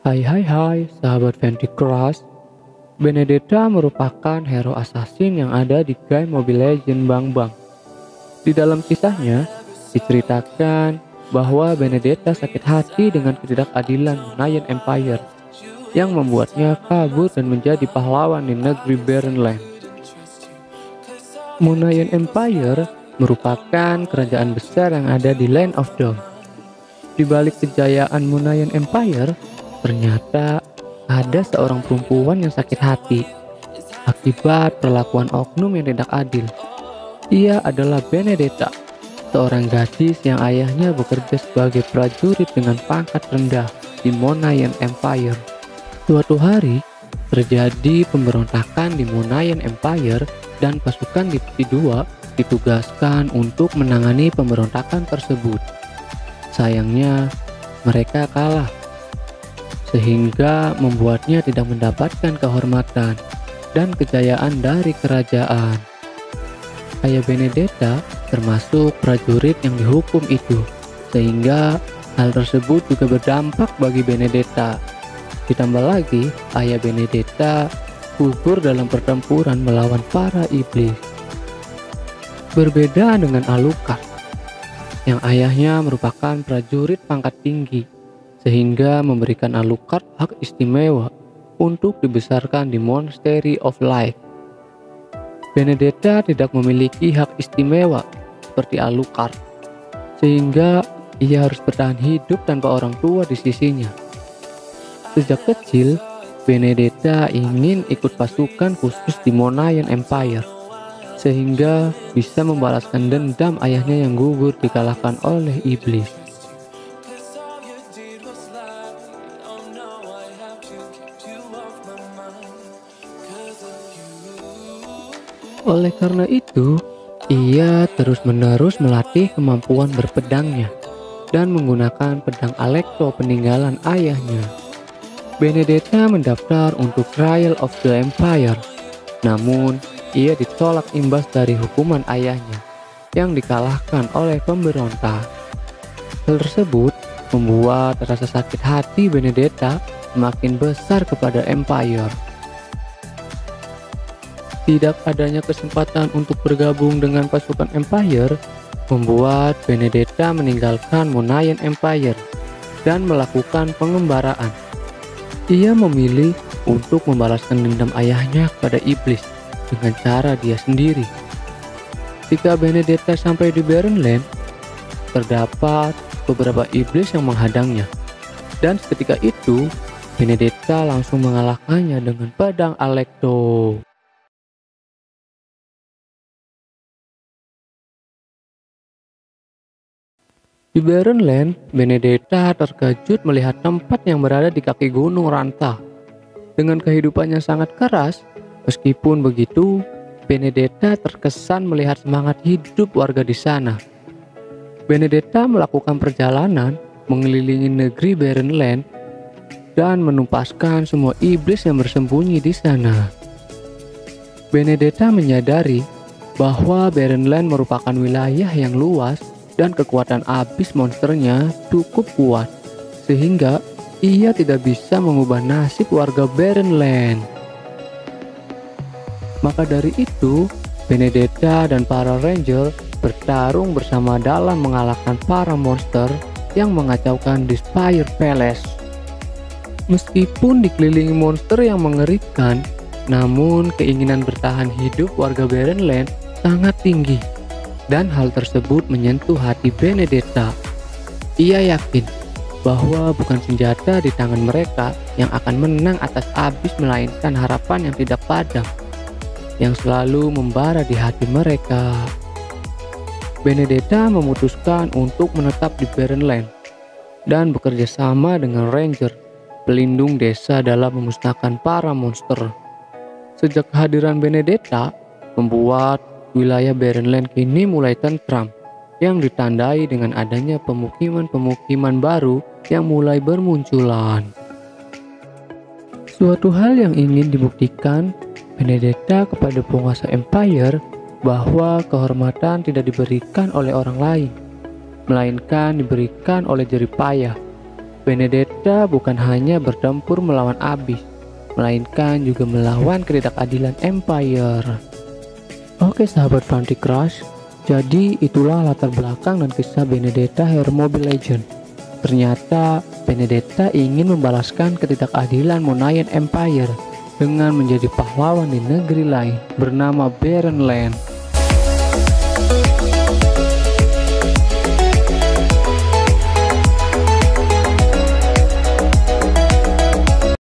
Hai, sahabat Fantasy Crush. Benedetta merupakan hero assassin yang ada di game Mobile Legends Bang. Di dalam kisahnya, diceritakan bahwa Benedetta sakit hati dengan ketidakadilan Munayan Empire yang membuatnya kabur dan menjadi pahlawan di negeri Barrenland. Munayan Empire merupakan kerajaan besar yang ada di Land of Dawn. Di balik kejayaan Munayan Empire, ternyata ada seorang perempuan yang sakit hati akibat perlakuan oknum yang tidak adil. Ia adalah Benedetta, seorang gadis yang ayahnya bekerja sebagai prajurit dengan pangkat rendah di Munayan Empire. Suatu hari, terjadi pemberontakan di Munayan Empire dan pasukan Divisi 2 ditugaskan untuk menangani pemberontakan tersebut. Sayangnya, mereka kalah, sehingga membuatnya tidak mendapatkan kehormatan dan kejayaan dari kerajaan. Ayah Benedetta termasuk prajurit yang dihukum itu, sehingga hal tersebut juga berdampak bagi Benedetta. Ditambah lagi, ayah Benedetta gugur dalam pertempuran melawan para iblis. Berbeda dengan Alucard, yang ayahnya merupakan prajurit pangkat tinggi, sehingga memberikan Alucard hak istimewa untuk dibesarkan di Monastery of Light. Benedetta tidak memiliki hak istimewa seperti Alucard, sehingga ia harus bertahan hidup tanpa orang tua di sisinya. Sejak kecil, Benedetta ingin ikut pasukan khusus di Munayan Empire, sehingga bisa membalaskan dendam ayahnya yang gugur dikalahkan oleh iblis. Oleh karena itu, ia terus-menerus melatih kemampuan berpedangnya dan menggunakan pedang Alecto peninggalan ayahnya. Benedetta mendaftar untuk Trial of the Empire, namun ia ditolak imbas dari hukuman ayahnya yang dikalahkan oleh pemberontak. Hal tersebut membuat rasa sakit hati Benedetta semakin besar kepada Empire. Tidak adanya kesempatan untuk bergabung dengan pasukan Empire membuat Benedetta meninggalkan Munayan Empire dan melakukan pengembaraan. Ia memilih untuk membalaskan dendam ayahnya kepada iblis dengan cara dia sendiri. Ketika Benedetta sampai di Barrenland, terdapat beberapa iblis yang menghadangnya, dan seketika itu Benedetta langsung mengalahkannya dengan pedang Alecto. Di Barrenland, Benedetta terkejut melihat tempat yang berada di kaki gunung Ranta. Dengan kehidupan yang sangat keras, meskipun begitu, Benedetta terkesan melihat semangat hidup warga di sana. Benedetta melakukan perjalanan mengelilingi negeri Barrenland dan menumpaskan semua iblis yang bersembunyi di sana. Benedetta menyadari bahwa Barrenland merupakan wilayah yang luas dan kekuatan abis monsternya cukup kuat, sehingga ia tidak bisa mengubah nasib warga Barrenland. Maka dari itu, Benedetta dan para ranger bertarung bersama dalam mengalahkan para monster yang mengacaukan The Spire Palace. Meskipun dikelilingi monster yang mengerikan, namun keinginan bertahan hidup warga Barrenland sangat tinggi. Dan hal tersebut menyentuh hati Benedetta. Ia yakin bahwa bukan senjata di tangan mereka yang akan menang atas abis, melainkan harapan yang tidak padam yang selalu membara di hati mereka. Benedetta memutuskan untuk menetap di Barrenland dan bekerja sama dengan ranger, pelindung desa dalam memusnahkan para monster. Sejak kehadiran Benedetta membuat wilayah Barrenland kini mulai tentram, yang ditandai dengan adanya pemukiman-pemukiman baru yang mulai bermunculan. Suatu hal yang ingin dibuktikan Benedetta kepada penguasa Empire bahwa kehormatan tidak diberikan oleh orang lain, melainkan diberikan oleh jerih payah. Benedetta bukan hanya bertempur melawan Abyss, melainkan juga melawan ketidakadilan Empire. Oke sahabat Fantasy Crush, jadi itulah latar belakang dan kisah Benedetta hero Mobile Legends. Ternyata Benedetta ingin membalaskan ketidakadilan Monayan Empire dengan menjadi pahlawan di negeri lain bernama Barren Land.